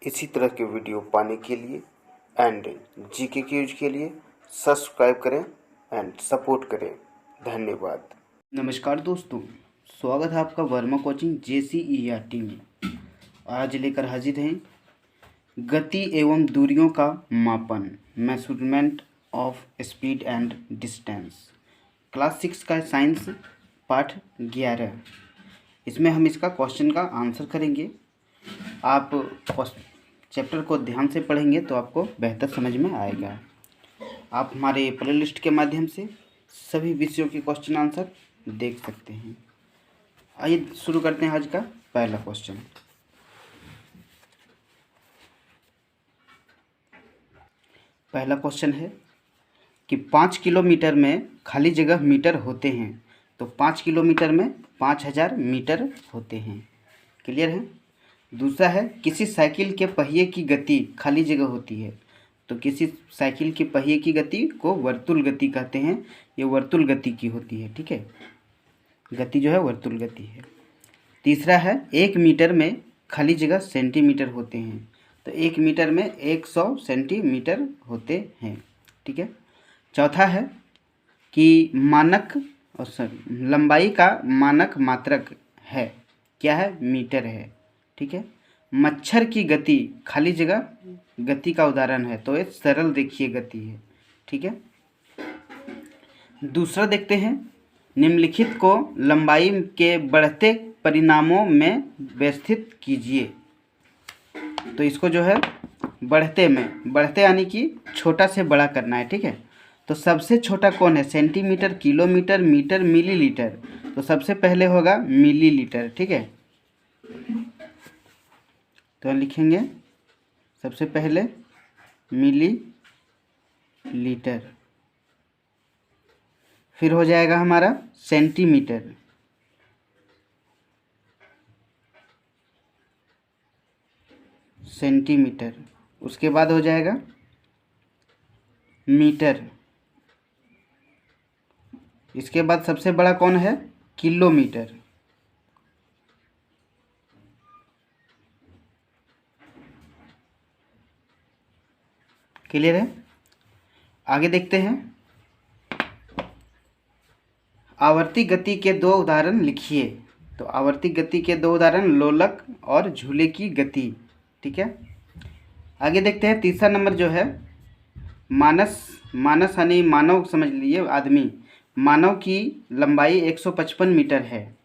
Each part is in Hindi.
इसी तरह के वीडियो पाने के लिए एंड जीके क्यूज के लिए सब्सक्राइब करें एंड सपोर्ट करें। धन्यवाद। नमस्कार दोस्तों, स्वागत है आपका वर्मा कोचिंग JCERT में। आज लेकर हाजिर हैं गति एवं दूरियों का मापन, measurement of speed and distance, class 6 का साइंस पाठ 11। इसमें हम इसका क्वेश्चन का आंसर करेंगे। आप चैप्टर को ध्यान से पढ़ेंगे तो आपको बेहतर समझ में आएगा। आप हमारे प्लेलिस्ट के माध्यम से सभी विषयों के क्वेश्चन आंसर देख सकते हैं। आइए शुरू करते हैं आज का पहला क्वेश्चन। पहला क्वेश्चन है कि 5 किलोमीटर में खाली जगह मीटर होते हैं, तो 5 किलोमीटर में 5000 मीटर होते हैं। क्लियर है। दूसरा है किसी साइकिल के पहिए की गति खाली जगह होती है, तो किसी साइकिल के पहिए की गति को वर्तुल गति कहते हैं। ये वर्तुल गति की होती है, ठीक है। गति जो है वर्तुल गति है। तीसरा है 1 मीटर में खाली जगह सेंटीमीटर होते हैं, तो 1 मीटर में 100 सेंटीमीटर होते हैं, ठीक है। चौथा है कि मानक और लंबाई का मानक मात्रक है, क्या है, मीटर है, ठीक है। मच्छर की गति खाली जगह गति का उदाहरण है, तो ये सरल रेखीय गति है, ठीक है। दूसरा देखते हैं, निम्नलिखित को लंबाई के बढ़ते परिणामों में व्यवस्थित कीजिए। तो इसको जो है बढ़ते में, बढ़ते यानी कि छोटा से बड़ा करना है, ठीक है। तो सबसे छोटा कौन है, सेंटीमीटर, किलोमीटर, मीटर, मिलीलीटर। तो सबसे पहले होगा मिलीलीटर, ठीक है। तो लिखेंगे सबसे पहले मिलीलीटर, फिर हो जाएगा हमारा सेंटीमीटर, सेंटीमीटर, उसके बाद हो जाएगा मीटर, इसके बाद सबसे बड़ा कौन है, किलोमीटर, क्लियर है। आगे देखते हैं, आवर्ती गति के दो उदाहरण लिखिए। तो आवर्ती गति के दो उदाहरण लोलक और झूले की गति, ठीक है। आगे देखते हैं, तीसरा नंबर जो है मानस, मानस यानी मानव समझ लीजिए, आदमी, मानव की लंबाई 155 मीटर है।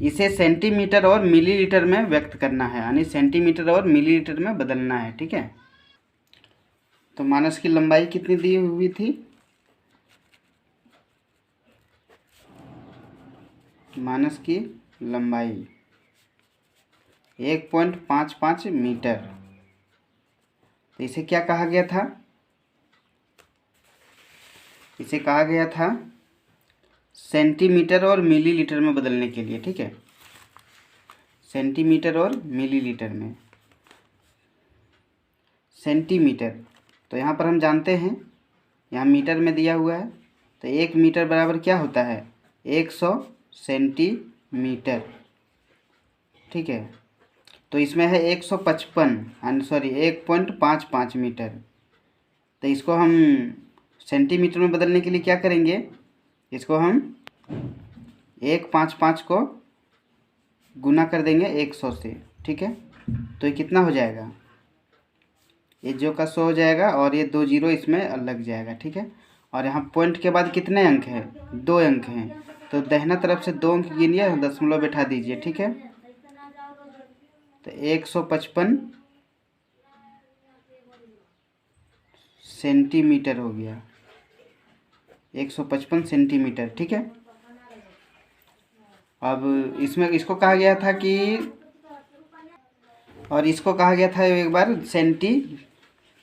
इसे सेंटीमीटर और मिलीलीटर में व्यक्त करना है, यानी सेंटीमीटर और मिलीलीटर में बदलना है, ठीक है। तो मानस की लंबाई कितनी दी हुई थी, मानस की लंबाई 1.55 मीटर। तो इसे क्या कहा गया था, इसे कहा गया था सेंटीमीटर और मिलीलीटर में बदलने के लिए, ठीक है। सेंटीमीटर और मिलीलीटर में, सेंटीमीटर, तो यहाँ पर हम जानते हैं, यहाँ मीटर में दिया हुआ है, तो 1 मीटर बराबर क्या होता है, 100 सेंटीमीटर, ठीक है। तो इसमें है 155 सॉरी 1.55 मीटर। तो इसको हम सेंटीमीटर में बदलने के लिए क्या करेंगे, इसको हम 155 को गुना कर देंगे 100 से, ठीक है। तो ये कितना हो जाएगा, ये जो का 100 हो जाएगा और ये 2 जीरो इसमें लग जाएगा, ठीक है। और यहाँ पॉइंट के बाद कितने अंक हैं, 2 अंक हैं, तो दाहिना तरफ से 2 अंक गिनिए, दशमलव बैठा दीजिए, ठीक है। तो 155 सेंटीमीटर हो गया, 155 सेंटीमीटर, ठीक है। अब इसमें इसको कहा गया था कि, और इसको कहा गया था एक बार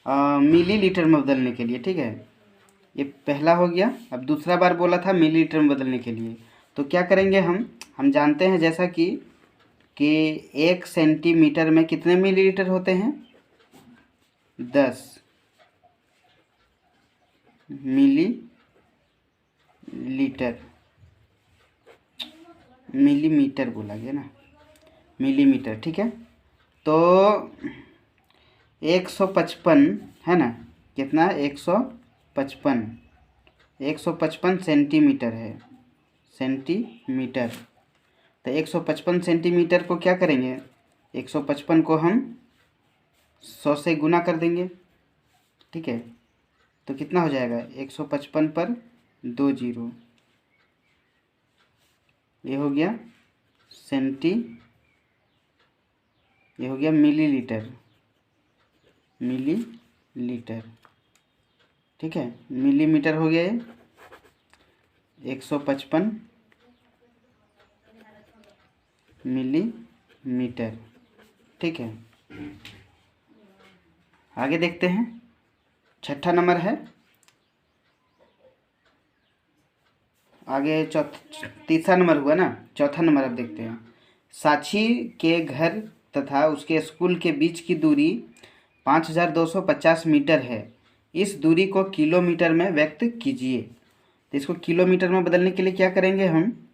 मिलीलीटर में बदलने के लिए, ठीक है। ये पहला हो गया। अब दूसरा बार बोला था मिलीलीटर में बदलने के लिए, तो क्या करेंगे हम जानते हैं जैसा कि 1 सेंटीमीटर में कितने मिलीलीटर होते हैं, 10 मिलीलीटर, मिलीमीटर बोला गया ना, मिलीमीटर, ठीक है। तो 155 है ना, कितना 155 सेंटीमीटर है, सेंटीमीटर। तो 155 सेंटीमीटर को क्या करेंगे, 155 को हम 100 से गुना कर देंगे, ठीक है। तो कितना हो जाएगा, 155 पर 2 जीरो, ये हो गया ये हो गया मिलीलीटर, मिलीलीटर, ठीक है। मिलीमीटर हो गया ये 155 मिलीमीटर, ठीक है। आगे देखते हैं, छठा नंबर है, आगे तीसरा नंबर हुआ ना, चौथा नंबर अब देखते हैं। साक्षी के घर तथा उसके स्कूल के बीच की दूरी 5250 मीटर है। इस दूरी को किलोमीटर में व्यक्त कीजिए। तो इसको किलोमीटर में बदलने के लिए क्या करेंगे हम,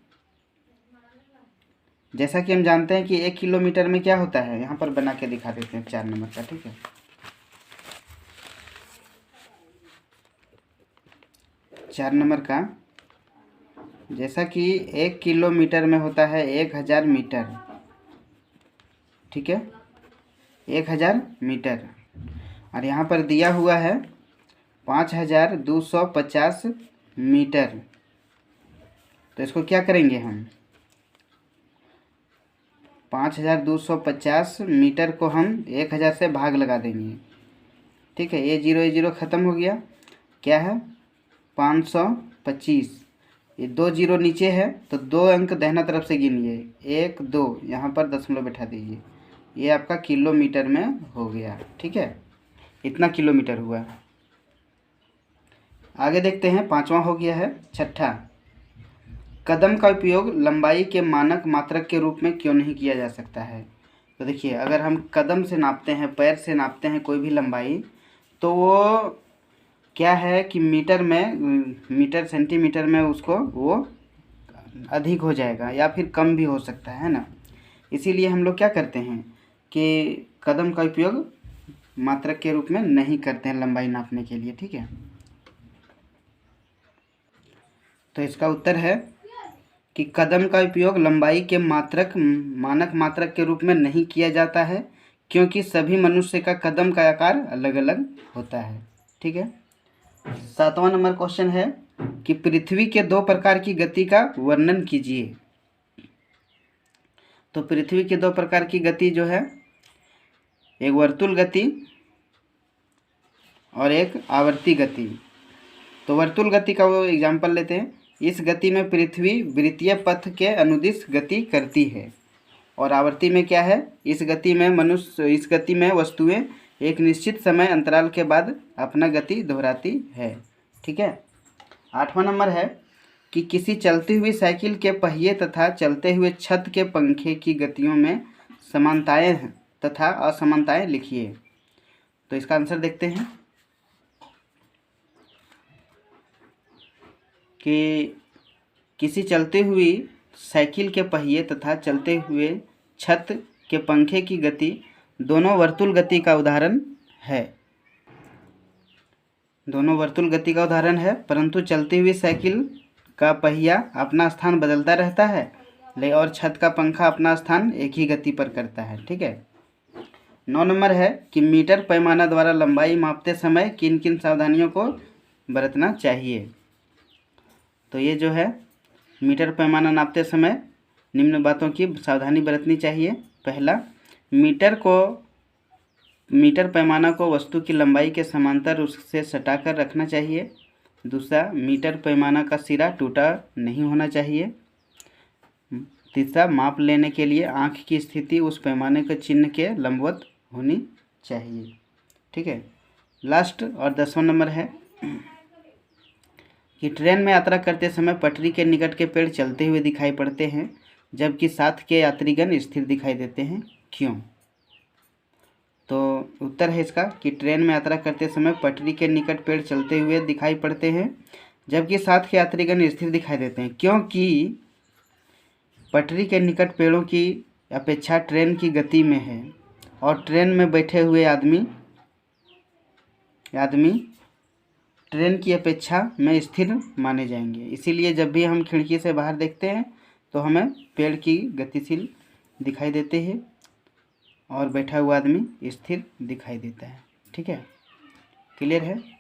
जैसा कि हम जानते हैं कि 1 किलोमीटर में क्या होता है, यहाँ पर बना के दिखा देते हैं 4 नंबर का, ठीक है। 4 नंबर का, जैसा कि 1 किलोमीटर में होता है 1000 मीटर, ठीक है, 1000 मीटर, और यहाँ पर दिया हुआ है 5250 मीटर। तो इसको क्या करेंगे हम, 5250 मीटर को हम 1000 से भाग लगा देंगे, ठीक है। ये जीरो ख़त्म हो गया, क्या है 525, ये 2 जीरो नीचे है तो 2 अंक दाहिना तरफ से गिनिए, 1 2, यहाँ पर दशमलव बैठा दीजिए, ये आपका किलोमीटर में हो गया, ठीक है। इतना किलोमीटर हुआ। आगे देखते हैं, पांचवा हो गया है, छठा, कदम का उपयोग लंबाई के मानक मात्रक के रूप में क्यों नहीं किया जा सकता है। तो देखिए, अगर हम कदम से नापते हैं, पैर से नापते हैं कोई भी लंबाई, तो वो क्या है कि मीटर सेंटीमीटर में उसको वो अधिक हो जाएगा या फिर कम भी हो सकता है ना। इसीलिए हम लोग क्या करते हैं कि कदम का उपयोग मात्रक के रूप में नहीं करते हैं लंबाई नापने के लिए, ठीक है। तो इसका उत्तर है कि कदम का उपयोग लंबाई के मानक मात्रक के रूप में नहीं किया जाता है, क्योंकि सभी मनुष्य का कदम का आकार अलग अलग होता है, ठीक है। 7वां नंबर क्वेश्चन है कि पृथ्वी के 2 प्रकार की गति का वर्णन कीजिए। तो पृथ्वी के 2 प्रकार की गति जो है, एक वर्तुल गति और एक आवर्ती गति। तो वर्तुल गति का वो एग्जाम्पल लेते हैं। इस गति में पृथ्वी वृत्तीय पथ के अनुदिश गति करती है, और आवर्ती में क्या है, इस गति में वस्तुएं एक निश्चित समय अंतराल के बाद अपना गति दोहराती है, ठीक है। 8वां नंबर है कि किसी चलती हुई साइकिल के पहिए तथा चलते हुए छत के पंखे की गतियों में समानताएं तथा असमानताएं लिखिए। तो इसका आंसर देखते हैं कि किसी चलती हुई साइकिल के पहिए तथा चलते हुए छत के पंखे की गति दोनों वर्तुल गति का उदाहरण है, परंतु चलती हुई साइकिल का पहिया अपना स्थान बदलता रहता है और छत का पंखा अपना स्थान एक ही गति पर करता है, ठीक है। 9 नंबर है कि मीटर पैमाना द्वारा लंबाई मापते समय किन किन सावधानियों को बरतना चाहिए। तो ये जो है, मीटर पैमाना नापते समय निम्न बातों की सावधानी बरतनी चाहिए। पहला, मीटर पैमाना को वस्तु की लंबाई के समांतर उससे सटाकर रखना चाहिए। दूसरा, मीटर पैमाना का सिरा टूटा नहीं होना चाहिए। तीसरा, माप लेने के लिए आँख की स्थिति उस पैमाने के चिन्ह के लंबवत होनी चाहिए, ठीक है। लास्ट और 10वां नंबर है कि ट्रेन में यात्रा करते समय पटरी के निकट के पेड़ चलते हुए दिखाई पड़ते हैं, जबकि साथ के यात्रीगण स्थिर दिखाई देते हैं, क्यों। तो उत्तर है इसका कि ट्रेन में यात्रा करते समय पटरी के निकट पेड़ चलते हुए दिखाई पड़ते हैं, जबकि साथ के यात्रीगण स्थिर दिखाई देते हैं, क्योंकि पटरी के निकट पेड़ों की अपेक्षा ट्रेन की गति में है और ट्रेन में बैठे हुए आदमी ट्रेन की अपेक्षा में स्थिर माने जाएंगे। इसीलिए जब भी हम खिड़की से बाहर देखते हैं तो हमें पेड़ की गतिशील दिखाई देते हैं और बैठा हुआ आदमी स्थिर दिखाई देता है। ठीक है, क्लियर है।